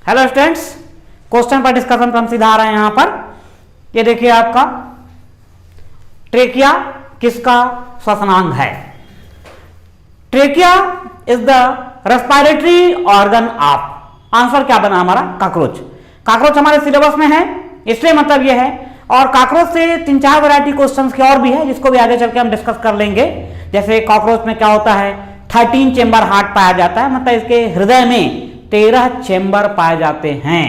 Hello students, question पर discussion हम सीधा आ रहे हैं यहां पर। ये देखिए आपका ट्रेकिया किसका श्वसनांग है? Trachea is the respiratory organ of, answer क्या बना हमारा? कॉकरोच। कॉकरोच हमारे सिलेबस में है, इसलिए मतलब ये है। और कॉकरोच से 3-4 वैरायटी क्वेश्चंस की और भी है, जिसको भी आगे चल के हम डिस्कस कर लेंगे। जैसे कॉकरोच में क्या होता है, 13 चेंबर हार्ट पाया जाता है, मतलब इसके हृदय में 13 चेंबर पाए जाते हैं।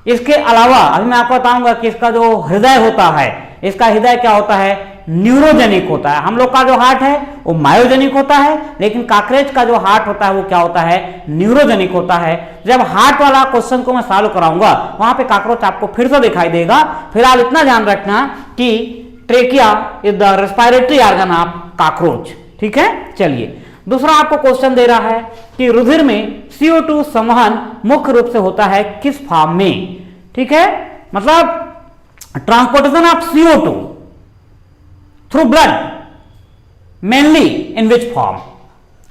इसके अलावा अभी मैं आपको बताऊंगा कि इसका जो हृदय होता है, इसका हृदय क्या होता है? न्यूरोजेनिक होता है। हम लोग का जो हार्ट है वो मायोजेनिक होता है, लेकिन कॉकरोच का जो हार्ट होता है वो क्या होता है? न्यूरोजेनिक होता है। जब हार्ट वाला क्वेश्चन को मैं सॉल्व कराऊंगा वहां पे कॉकरोच आपको फिर से दिखाई देगा। फिलहाल इतना ध्यान रखना कि trachea is the respiratory organ of cockroach. ठीक है, चलिए दूसरा आपको क्वेश्चन दे रहा है कि रुधिर में CO2 संवहन मुख्य रूप से होता है किस फॉर्म में? ठीक है, मतलब transportation of CO2 through blood mainly in which form?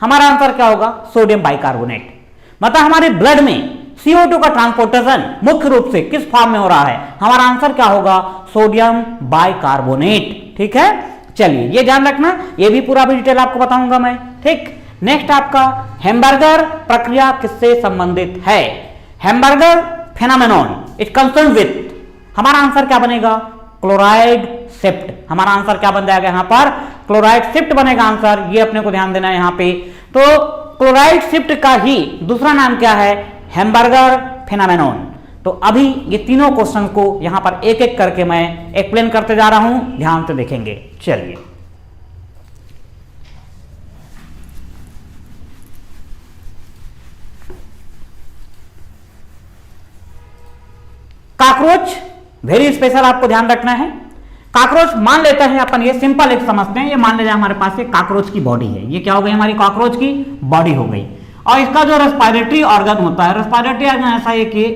हमारा आंसर क्या होगा? Sodium bicarbonate. मतलब हमारे ब्लड में CO2 का ट्रांसपोर्टेशन मुख्य रूप से किस फॉर्म में हो रहा है? हमारा आंसर क्या होगा? Sodium bicarbonate. ठीक है, चलिए ये ध्यान रखना, ये भी पूरा भी डिटेल आपको बताऊंगा मैं। ठीक, नेक्स्ट आपका हैमबर्गर प्रक्रिया किससे संबंधित है? हैमबर्गर फेनोमेनॉन इट कंसर्न विथ, हमारा आंसर क्या बनेगा? Chloride shift. हमारा आंसर क्या बन जाएगा यहां पर? क्लोराइड शिफ्ट बनेगा आंसर। ये अपने को ध्यान देना है यहां पे। तो क्लोराइड शिफ्ट का ही दूसरा नाम क्या है? हैमबर्गर फेनोमेनॉन। तो अभी ये तीनों क्वेश्चन को यहां पर एक एक करके मैं एक्सप्लेन करते जा रहा हूं, ध्यान से देखेंगे। चलिए कॉकरोच वेरी स्पेशल आपको ध्यान रखना है। कॉकरोच मान लेते हैं अपन, ये सिंपल एक समझते हैं, ये मान लेते हैं हमारे पास एक कॉकरोच की बॉडी है। ये क्या हो गई? हमारी कॉकरोच की बॉडी हो गई। और इसका जो रेस्पिरेटरी ऑर्गन होता है, रेस्पिरेटरी ऑर्गन ऐसा है कि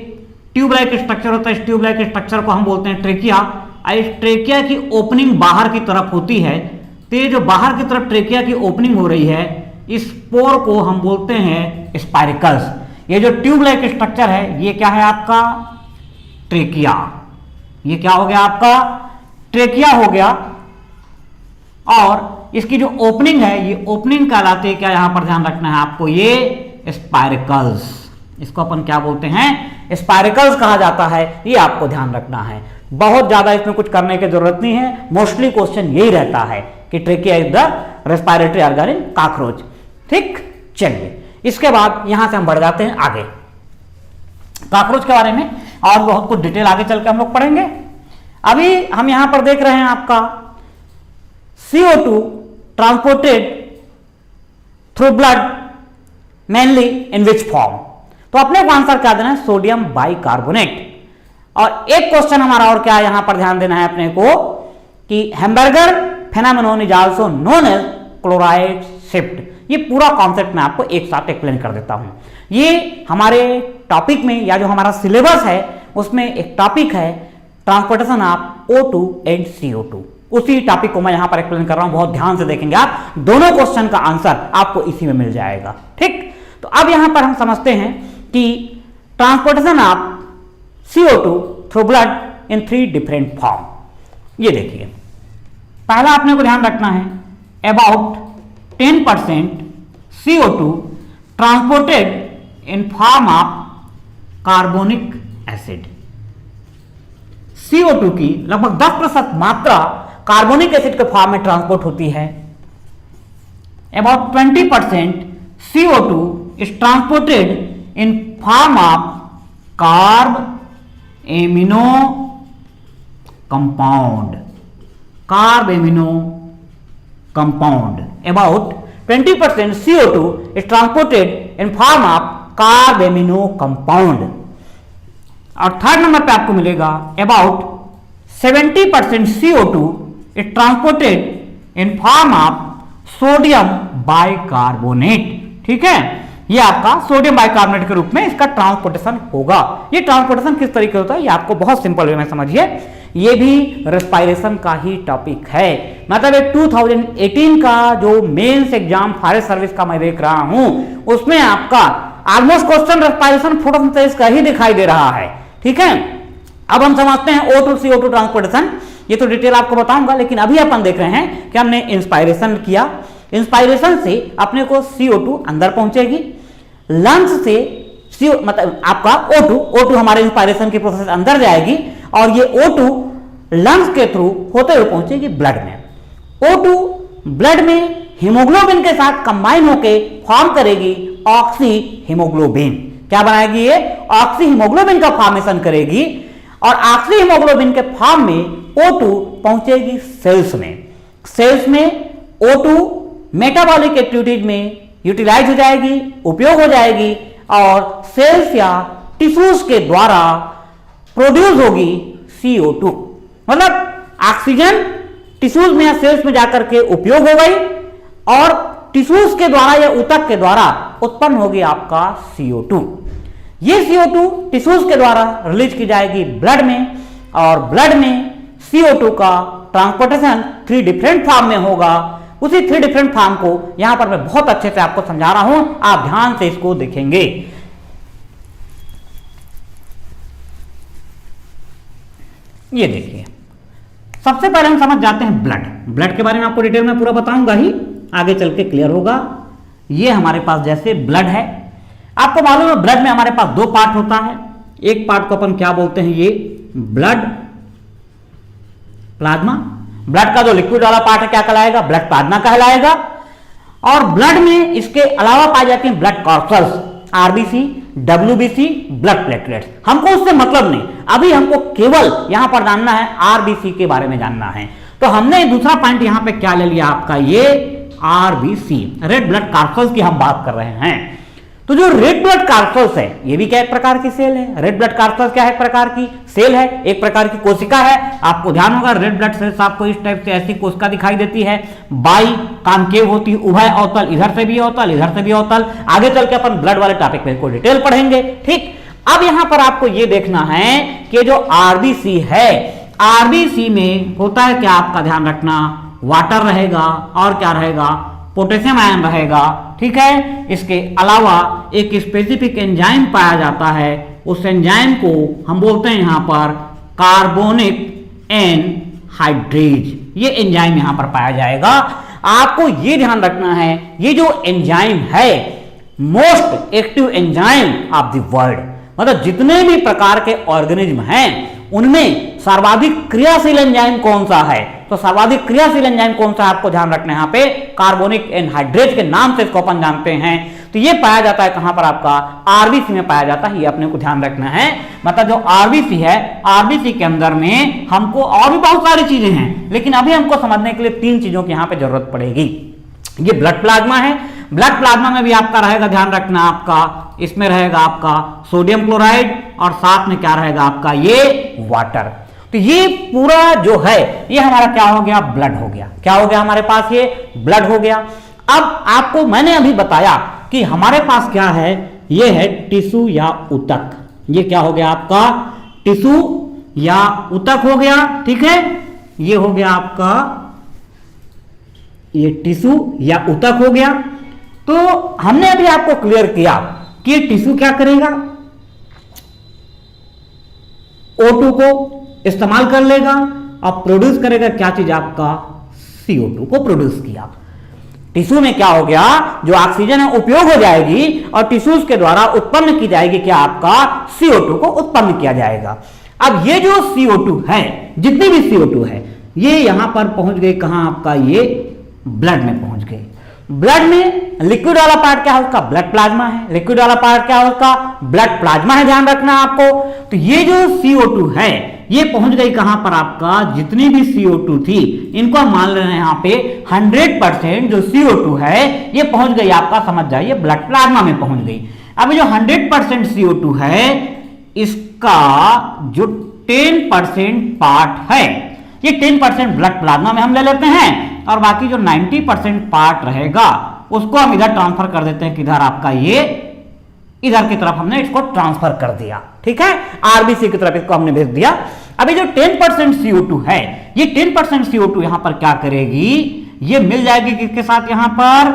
ट्यूब लाइक स्ट्रक्चर होता है। इस ट्यूब लाइक स्ट्रक्चर को हम बोलते हैं ट्रेकिया। और इस ट्रेकिया की ओपनिंग बाहर की तरफ होती है। तो ये जो बाहर की तरफ ट्रेकिया की ओपनिंग हो रही है, इस पोर को हम बोलते हैं स्पाइरिकल्स। ये जो ट्यूब लाइक स्ट्रक्चर है ये क्या है आपका? ट्रेकिया। ये क्या हो गया आपका? ट्रेकिया हो गया। और इसकी जो ओपनिंग है, ये ओपनिंग कहलाते हैं क्या? यहां पर ध्यान रखना है आपको, ये स्पाइरिकल्स। इसको अपन क्या बोलते हैं? स्पाइरिकल्स कहा जाता है। ये आपको ध्यान रखना है, बहुत ज्यादा इसमें कुछ करने की जरूरत नहीं है। मोस्टली क्वेश्चन यही रहता है कि trachea is the respiratory organ in cockroach. ठीक, चलिए इसके बाद यहां से हम बढ़ जाते हैं आगे। कॉकरोच के बारे में और बहुत कुछ डिटेल आगे चल के हम लोग पढ़ेंगे। अभी हम यहां पर देख रहे हैं आपका CO2 transported through blood mainly in which form? तो अपने को आंसर क्या देना है? Sodium bicarbonate. और एक क्वेश्चन हमारा और क्या है यहां पर ध्यान देना है अपने को कि Hamburger phenomenon is also known as chloride shift. ये पूरा कॉन्सेप्ट मैं आपको एक साथ एक्सप्लेन कर देता हूं। ये हमारे टॉपिक में या जो हमारा सिलेबस है उसमें एक टॉपिक है transportation of O2 and CO2। उसी टॉपिक को मैं यहां पर एक्सप्लेन कर रहा हूं, बहुत ध्यान से देखेंगे आप। दोनों क्वेश्चन का आंसर आपको इसी में मिल जाएगा। ठीक, तो अब यहां पर हम समझते हैं कि transportation of CO2 through blood in 3 different form. ये देखिए, पहला आपने को ध्यान रखना है, about 10% CO2 transported in form of carbonic acid. CO2 की लगभग 10% मात्रा कार्बोनिक एसिड के फॉर्म में ट्रांसपोर्ट होती है। About 20% CO2 is transported in form of carb amino compound. Carb amino compound. About 20% CO2 is transported in form of carb amino compound. और third number पे आपको मिलेगा about 70% CO2 is transported in form of sodium bicarbonate. ठीक है, ये आपका sodium bicarbonate के रूप में इसका ट्रांसपोर्टेशन होगा। ये ट्रांसपोर्टेशन किस तरीके होता है ये आपको बहुत सिंपल वे में समझिए। ये भी रेस्पिरेशन का ही टॉपिक है। मतलब एक 2018 का जो मेंस एग्जाम फॉरेस्ट सर्विस का मैं देख रहा हूं, उसमें आपका ऑलमोस्ट क्वेश्चन रेस्पिरेशन फोटोसिंथेसिस का ही दिखाई दे रहा है। ठीक है, अब हम समझते हैं O2 CO2 ट्रांसपोर्टेशन। ये तो डिटेल आपको बताऊंगा, लेकिन अभी अपन देख रहे हैं कि हमने इंस्पायरेशन किया, इंस्पायरेशन से अपने को CO2 अंदर पहुंचेगी, लंग्स से मतलब आपका O2 हमारे इंस्पायरेशन की प्रोसेस अंदर जाएगी और ये O2 लंग्स के थ्रू होते हुए पहुंचेगी ब्लड में। O2 ब्लड में हीमोग्लोबिन के साथ कंबाइन होके फॉर्म करेगी ऑक्सी हीमोग्लोबिन। क्या बनाएगी ये? ऑक्सी हीमोग्लोबिन का फॉर्मेशन करेगी और ऑक्सी हीमोग्लोबिन के फॉर्म में O2 पहुंचेगी सेल्स में। सेल्स में O2 मेटाबॉलिक एक्टिविटीज में यूटिलाइज हो जाएगी, उपयोग हो जाएगी और सेल्स या टिश्यूज के द्वारा प्रोड्यूस होगी CO2। मतलब ऑक्सीजन टिश्यूज में या सेल्स में जाकर के उपयोग हो गई और टिश्यूज के द्वारा या ऊतक के द्वारा उत्पन्न होगी आपका CO2। ये CO2 टिश्यूज के द्वारा रिलीज की जाएगी ब्लड में और ब्लड में CO2 का ट्रांसपोर्टेशन 3 डिफरेंट फॉर्म में होगा। उसी 3 डिफरेंट फॉर्म को यहां पर मैं बहुत अच्छे से आपको समझा रहा हूं, आप ध्यान से इसको देखेंगे। ये देखिए, सबसे पहले हम समझ जाते हैं ब्लड के बारे में आपको डिटेल में पूरा बताऊंगा ही, आगे चल के क्लियर होगा। ये हमारे पास जैसे ब्लड है, आपको मालूम है ब्लड में हमारे पास 2 पार्ट होता है। एक पार्ट को अपन क्या बोलते हैं? ये ब्लड प्लाज्मा। ब्लड का जो लिक्विड वाला पार्ट है क्या कहलाएगा? ब्लड प्लाज्मा कहलाएगा। और ब्लड में इसके अलावा पाई जाती हैं blood कॉर्पल्स, RBC, WBC, blood platelets. हमको उससे मतलब नहीं, अभी हमको केवल यहां पर जानना है आरबीसी के बारे में जानना है। तो हमने दूसरा पॉइंट यहां पे क्या ले लिया आपका? ये आरबीसी, रेड ब्लड कॉर्पल्स की हम बात कर रहे हैं। तो जो रेड ब्लड कॉर्पल्स है ये भी क्या एक प्रकार की सेल है? रेड ब्लड कॉर्पल्स क्या है? एक प्रकार की सेल है, एक प्रकार की कोशिका है। आपको ध्यान होगा रेड ब्लड सेल्स आपको इस टाइप से ऐसी कोशिका दिखाई देती है, बाई कॉनकेव होती है, उभय अवतल, इधर से भी अवतल, इधर से भी अवतल। आगे चल के अपन ब्लड वाले टॉपिक पे कोई डिटेल पढ़ेंगे। ठीक, अब यहां पर आपको ये देखना है कि जो आरबीसी है, आरबीसी में होता है क्या? आपका ध्यान रखना, वाटर रहेगा और क्या रहेगा? पोटेशियम आयन रहेगा। ठीक है, इसके अलावा एक स्पेसिफिक एंजाइम पाया जाता है, उस एंजाइम को हम बोलते हैं यहां पर कार्बोनिक एनहाइड्रेज। ये एंजाइम यहां पर पाया जाएगा। आपको ये ध्यान रखना है, ये जो एंजाइम है most active enzyme of the world, मतलब जितने भी प्रकार के ऑर्गेनिज्म हैं उनमें सर्वाधिक क्रियाशील एंजाइम कौन सा है? तो सर्वाधिक क्रियाशील एंजाइम कौन सा आपको ध्यान रखना है यहाँ पे? कार्बोनिक एनहाइड्रेज के नाम से इसको अपन जानते हैं। तो ये पाया जाता है कहां पर? आपका आरबीसी में पाया जाता है। ये अपने को ध्यान रखना है। मतलब जो आरबीसी है, आरबीसी के अंदर में हमको और भी बहुत सारी चीजें हैं, लेकिन अभी हमको समझने के लिए 3 चीजों की यहाँ पे जरूरत पड़ेगी। ये ब्लड प्लाज्मा है, ब्लड प्लाज्मा में भी आपका रहेगा, ध्यान रखना आपका, इसमें रहेगा आपका सोडियम क्लोराइड और साथ में क्या रहेगा आपका? ये वाटर। तो ये पूरा जो है ये हमारा क्या हो गया? ब्लड हो गया। क्या हो गया हमारे पास? ये ब्लड हो गया। अब आपको मैंने अभी बताया कि हमारे पास क्या है? ये है टिश्यू या ऊतक। ये क्या हो गया आपका? टिश्यू या ऊतक हो गया। ठीक है, ये हो गया आपका, ये टिश्यू या ऊतक हो गया। तो हमने अभी आपको क्लियर किया कि ये टिश्यू क्या करेगा? O2 को इस्तेमाल कर लेगा और प्रोड्यूस करेगा क्या चीज? आपका CO2 को प्रोड्यूस किया। टिश्यू में क्या हो गया? जो ऑक्सीजन है उपयोग हो जाएगी और टिश्यूज के द्वारा उत्पन्न की जाएगी क्या? आपका CO2 को उत्पन्न किया जाएगा। अब ये जो CO2 है, जितनी भी CO2 है, ये यहां पर पहुंच गई कहां? आपका ये ब्लड में पहुंच गई। ब्लड में लिक्विड वाला पार्ट क्या है उसका? ब्लड प्लाज्मा है। लिक्विड वाला पार्ट क्या है उसका? ब्लड प्लाज्मा है, ध्यान रखना आपको। तो ये जो CO2 है ये पहुंच गई कहां पर? आपका जितनी भी CO2 थी इनको हम मान रहे हैं यहां पे 100% जो CO2 है ये पहुंच गई आपका, समझ जाइए, ब्लड प्लाज्मा में पहुंच गई। अब जो 100% CO2 है इसका जो 10% पार्ट है, ये 10% ब्लड प्लाज्मा में हम ले लेते हैं और बाकी जो 90% पार्ट रहेगा उसको हम इधर ट्रांसफर कर देते हैं। किधर? आपका ये इधर की तरफ हमने इसको ट्रांसफर कर दिया। ठीक है, आरबीसी की तरफ इसको हमने भेज दिया। अभी जो 10% CO2 है, ये 10% CO2 यहां पर क्या करेगी? ये मिल जाएगी किसके साथ? यहां पर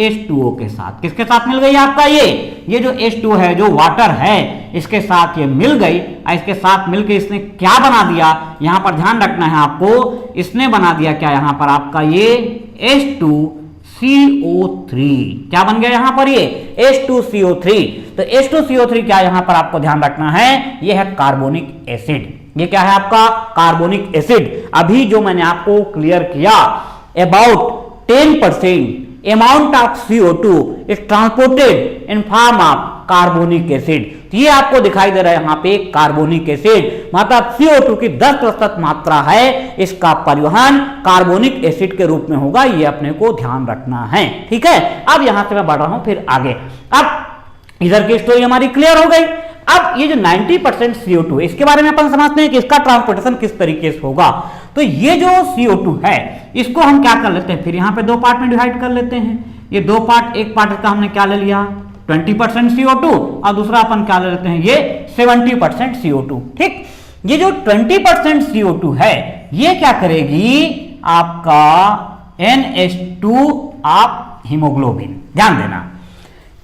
H2O के साथ। किसके साथ मिल गई आपका ये जो H2O है, जो वाटर है, इसके साथ ये मिल गई। इसके साथ मिलकर इसने क्या बना दिया, यहां पर ध्यान रखना है आपको, इसने बना दिया क्या यहां पर आपका ये H2CO3। क्या बन गया यहां पर ये H2CO3। तो H2CO3 क्या यहां पर आपको ध्यान रखना है, ये है कार्बोनिक एसिड। ये क्या है आपका कार्बोनिक एसिड। अभी जो मैंने आपको क्लियर किया, about 10% amount of CO2 is transported in form of carbonic acid. तो ये आपको दिखाई दे रहा है यहां पे कार्बोनिक एसिड, मतलब CO2 की 10% मात्रा है, इसका परिवहन कार्बोनिक एसिड के रूप में होगा। ये अपने को ध्यान रखना है, ठीक है। अब यहां से मैं बढ़ रहा हूं फिर आगे। अब इधर की स्टोरी हमारी क्लियर हो गई। अब ये जो 90% CO2 इसके बारे में अपन समझते हैं कि इसका ट्रांसपोर्टेशन किस तरीके से होगा। तो ये जो CO2 है, इसको हम क्या कर लेते हैं, फिर यहां पे दो पार्ट में डिवाइड कर लेते हैं। ये दो पार्ट, एक पार्ट का हमने क्या ले लिया 20% CO2 और दूसरा अपन क्या ले लेते हैं ये 70% CO2, ठीक। ये जो 20% CO2 है, ये क्या करेगी आपका NH2 ऑफ हीमोग्लोबिन। ध्यान देना,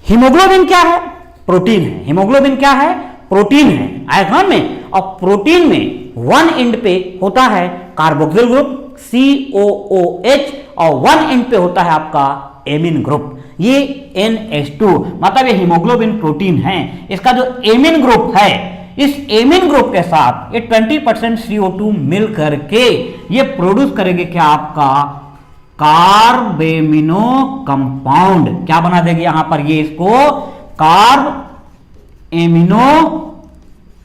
हीमोग्लोबिन क्या है, प्रोटीन है। हीमोग्लोबिन क्या है, प्रोटीन है आयरन में। और प्रोटीन में वन एंड पे होता है कार्बोक्सिल ग्रुप COOH और वन एंड पे होता है आपका एमिन ग्रुप, ये NH2। मतलब ये हीमोग्लोबिन प्रोटीन है। इसका जो एमिन ग्रुप है, इस एमिन ग्रुप के साथ ये 20% CO2 मिल करके ये प्रोड्यूस करेगी क्या आपका कार्बेमिनो कंपाउंड। क्या बना देगी यहां पर ये इसको कार्ब एमिनो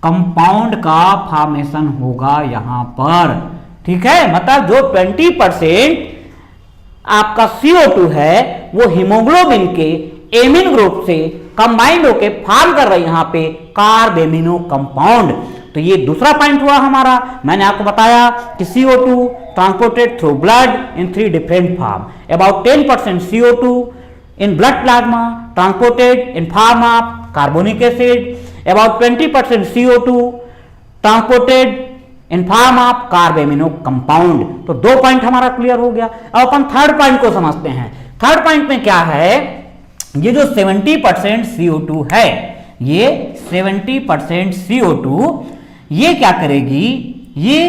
कंपाउंड का फॉर्मेशन होगा यहां पर, ठीक है। मतलब जो 20% आपका CO2 है वो हीमोग्लोबिन के एमिन ग्रुप से कंबाइंड होके फॉर्म कर रही है यहां पे कार्ब एमिनो कंपाउंड। तो ये दूसरा पॉइंट हुआ हमारा। मैंने आपको बताया कि CO2 transported through blood in 3 different form. About 10% CO2 in blood plasma transported in form of carbonic acid, about 20% CO2 transported in form of carbamino compound। तो दो पॉइंट हमारा क्लियर हो गया। अब अपन थर्ड पॉइंट को समझते हैं। थर्ड पॉइंट में क्या है, ये जो 70% CO2 है, ये 70% CO2 ये क्या करेगी, ये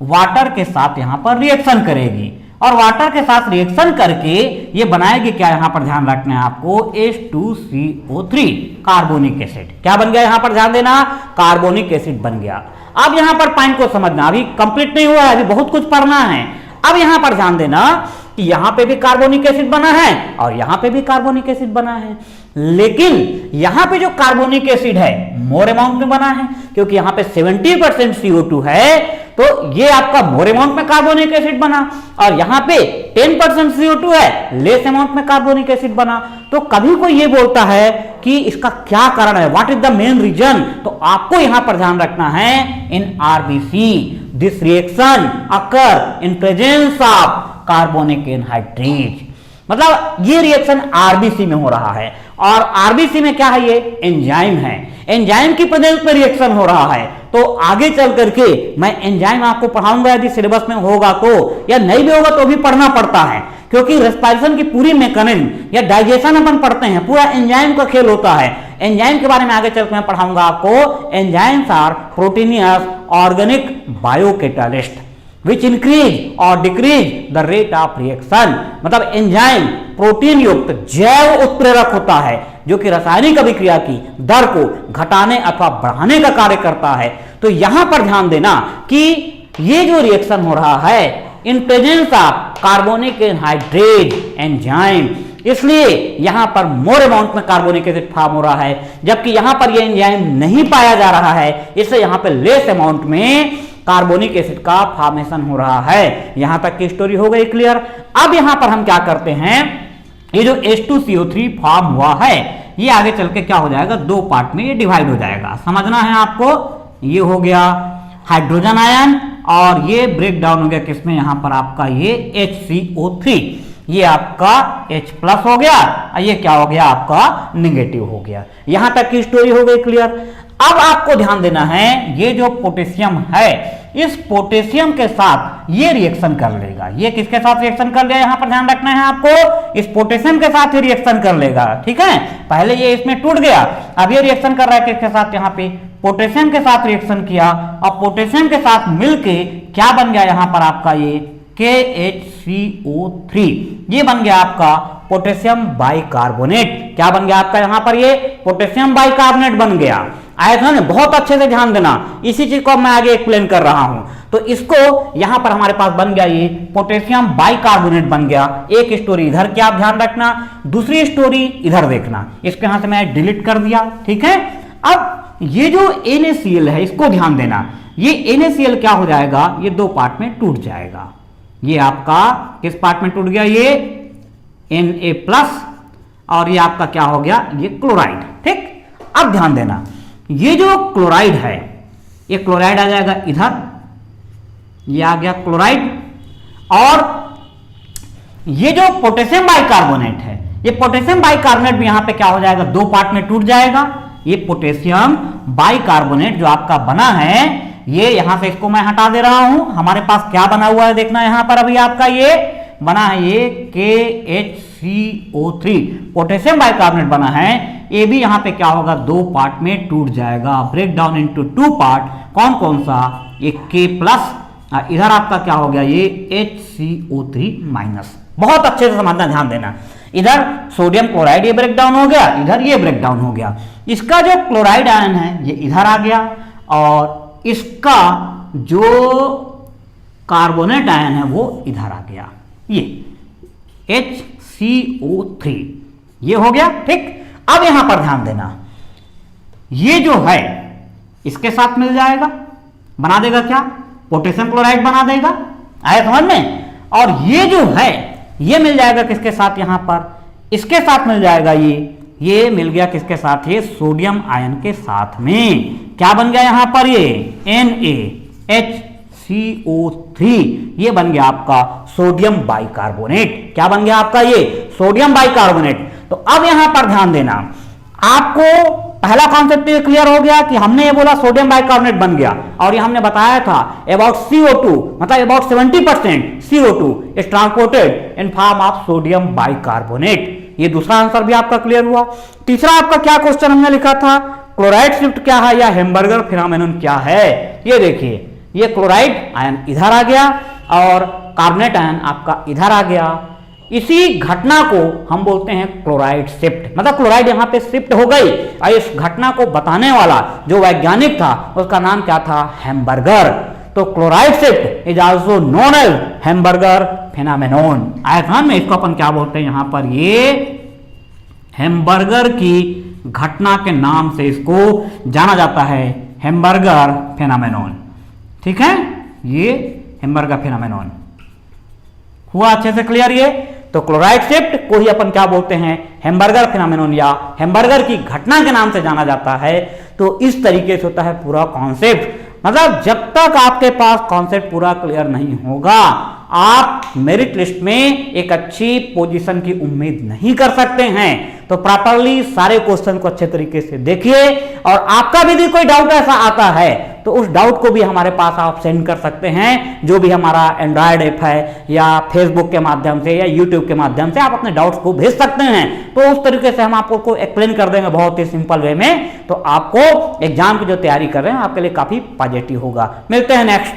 वाटर के साथ यहां पर रिएक्शन करेगी और वाटर के साथ रिएक्शन करके ये बनाएगी क्या, यहां पर ध्यान रखना है आपको H2CO3 कार्बोनिक एसिड। क्या बन गया यहां पर ध्यान देना, कार्बोनिक एसिड बन गया। अब यहां पर पॉइंट को समझना, अभी कंप्लीट नहीं हुआ है, अभी बहुत कुछ पढ़ना है। अब यहां पर ध्यान देना कि यहां पे भी कार्बोनिक एसिड बना है और यहां पे भी कार्बोनिक एसिड बना है, लेकिन यहां पे जो कार्बोनिक एसिड है मोर अमाउंट में बना है, क्योंकि यहां पे 70% CO2 है, तो ये आपका मोर अमाउंट में कार्बोनिक एसिड बना। और यहां पे 10% CO2 है, लेस अमाउंट में कार्बोनिक एसिड बना। तो कभी कोई ये बोलता है कि इसका क्या कारण है, what is the main reason, तो आपको यहां पर ध्यान रखना है in RBC this reaction occur in presence of carbonic anhydrase. मतलब ये रिएक्शन आरबीसी में हो रहा है और आरबीसी में क्या है, ये एंजाइम है, एंजाइम की प्रेजेंस में रिएक्शन हो रहा है। तो आगे चल करके मैं एंजाइम आपको पढ़ाऊंगा, यदि सिलेबस में होगा तो, या नहीं भी होगा तो भी पढ़ना पड़ता है, क्योंकि रेस्पिरेशन की पूरी मैकेनिज्म या डाइजेशन अपन पढ़ते हैं, पूरा एंजाइम का खेल होता है। एंजाइम के बारे में आगे चल के मैं पढ़ाऊंगा आपको। Enzymes are proteinous organic biocatalyst which increase or decrease the rate of reaction। मतलब एंजाइम प्रोटीन युक्त जैव उत्प्रेरक होता है जो कि रासायनिक अभिक्रिया की दर को घटाने अथवा बढ़ाने का कार्य करता है। तो यहां पर ध्यान देना कि ये जो रिएक्शन हो रहा है इन presence of carbonic anhydride enzyme, इसलिए यहां पर मोर अमाउंट में कार्बोनिक एसिड फॉर्म हो रहा है, जबकि यहां पर ये एंजाइम नहीं पाया जा रहा है, इसलिए यहां पर लेस अमाउंट में कार्बोनिक एसिड का फॉर्मेशन हो रहा है। यहां तक की स्टोरी हो गई क्लियर। अब यहां पर हम क्या करते हैं, ये जो H2CO3 फॉर्म हुआ है, ये आगे चल के क्या हो जाएगा, दो पार्ट में ये डिवाइड हो जाएगा। समझना है आपको, ये हो गया हाइड्रोजन आयन और ये ब्रेक डाउन हो गया किसमें, यहां पर आपका ये HCO3, ये आपका H+ हो गया और ये क्या हो गया आपका निगेटिव हो गया। यहां तक की स्टोरी हो गई क्लियर। अब आपको ध्यान देना है, ये जो पोटेशियम है इस पोटेशियम के साथ ये रिएक्शन कर लेगा। ये किसके साथ रिएक्शन कर लेगा, यहां पर ध्यान रखना है आपको, इस पोटेशियम के साथ ये रिएक्शन कर लेगा। ठीक है, पहले ये इसमें टूट गया, अब ये रिएक्शन कर रहा है किसके साथ, यहाँ पे पोटेशियम के साथ रिएक्शन किया, और पोटेशियम के साथ मिलके क्या बन गया यहां पर आपका ये KHCO3, ये बन गया आपका पोटेशियम बाइकार्बोनेट। क्या बन गया आपका यहां पर ये पोटेशियम बाइकार्बोनेट बन गया। आया था ना, बहुत अच्छे से ध्यान देना, इसी चीज को मैं आगे एक्सप्लेन कर रहा हूं। तो इसको यहां पर हमारे पास बन गया ये पोटेशियम बाइकार्बोनेट बन गया। एक स्टोरी इधर की आप ध्यान रखना, दूसरी स्टोरी इधर देखना। इसके यहां से मैं डिलीट कर दिया। ठीक है, अब ये जो NaCl है इसको ध्यान देना, ये NaCl क्या हो जाएगा, ये दो पार्ट में टूट जाएगा। ये आपका किस पार्ट में टूट गया, ये Na+, और ये आपका क्या हो गया, ये क्लोराइड। ठीक, अब ध्यान देना, ये जो क्लोराइड है, ये क्लोराइड आ जाएगा इधर, ये आ गया क्लोराइड, और ये जो पोटेशियम बाइकार्बोनेट है, ये पोटेशियम बाइकार्बोनेट भी यहां पे क्या हो जाएगा, दो पार्ट में टूट जाएगा। ये पोटेशियम बाइकार्बोनेट जो आपका बना है, ये यहां से इसको मैं हटा दे रहा हूं। हमारे पास क्या बना हुआ है देखना, यहां पर अभी आपका ये बना है ये KHCO3 पोटेशियम बाइकार्बोनेट बना है। ये भी यहां पे क्या होगा, दो पार्ट में टूट जाएगा, break down into two part. कौन कौन सा, ये K+, इधर आपका क्या हो गया, ये HCO3-। बहुत अच्छे से समझना, ध्यान देना, इधर सोडियम क्लोराइड ये ब्रेक डाउन हो गया, इधर ये ब्रेक डाउन हो गया। इसका जो क्लोराइड आयन है ये इधर आ गया, और इसका जो कार्बोनेट आयन है वो इधर आ गया, ये HCO3 ये हो गया। ठीक, अब यहां पर ध्यान देना, ये जो है इसके साथ मिल जाएगा, बना देगा क्या, पोटेशियम क्लोराइड बना देगा। आया समझ में, और ये जो है ये मिल जाएगा किसके साथ, यहां पर इसके साथ मिल जाएगा, ये मिल गया किसके साथ, ये सोडियम आयन के साथ में। क्या बन गया यहां पर, ये NaHCO3, ये बन गया आपका सोडियम बाइकार्बोनेट। क्या बन गया आपका, ये सोडियम बाइकार्बोनेट। तो अब यहां पर ध्यान देना, आपको पहला कॉन्सेप्ट ये क्लियर हो गया कि हमने ये बोला सोडियम बाइकार्बोनेट बन गया, और ये हमने बताया था अबाउट CO2, मतलब about 70% CO2 is transported in form of sodium bicarbonate. ये दूसरा आंसर भी आपका क्लियर हुआ। तीसरा आपका क्या क्वेश्चन हमने लिखा था, क्लोराइड शिफ्ट क्या है या हेम्बर्गर फिनोमेनन क्या है। ये देखिए, ये क्लोराइड आयन इधर आ गया और कार्बोनेट आयन आपका इधर आ गया। इसी घटना को हम बोलते हैं क्लोराइड शिफ्ट, मतलब क्लोराइड यहां पे शिफ्ट हो गई, और इस घटना को बताने वाला जो वैज्ञानिक था उसका नाम क्या था, हेम्बर्गर। तो chloride shift is also known as Hamburger phenomenon. आयतन में इसको अपन क्या बोलते हैं, यहां पर ये हेम्बर्गर की घटना के नाम से इसको जाना जाता है, हेम्बर्गर फिनोमेनन। ठीक है, ये हेम्बर्गर फिनोमेनन हुआ अच्छे से क्लियर। ये तो क्लोराइड शिफ्ट को ही अपन क्या बोलते हैं, हेम्बर्गर फिनोमेनन या हेम्बर्गर की घटना के नाम से जाना जाता है। तो इस तरीके से होता है पूरा कॉन्सेप्ट। मतलब जब तक आपके पास कॉन्सेप्ट पूरा क्लियर नहीं होगा, आप मेरिट लिस्ट में एक अच्छी पोजीशन की उम्मीद नहीं कर सकते हैं। तो प्रॉपरली सारे क्वेश्चन को अच्छे तरीके से देखिए, और आपका भी कोई डाउट ऐसा आता है तो उस डाउट को भी हमारे पास आप सेंड कर सकते हैं। जो भी हमारा एंड्रॉयड ऐप है या फेसबुक के माध्यम से या यूट्यूब के माध्यम से आप अपने डाउट्स को भेज सकते हैं। तो उस तरीके से हम आपको एक्सप्लेन कर देंगे बहुत ही सिंपल वे में। तो आपको एग्जाम की जो तैयारी कर रहे हैं आपके लिए काफी पॉजिटिव होगा। मिलते हैं नेक्स्ट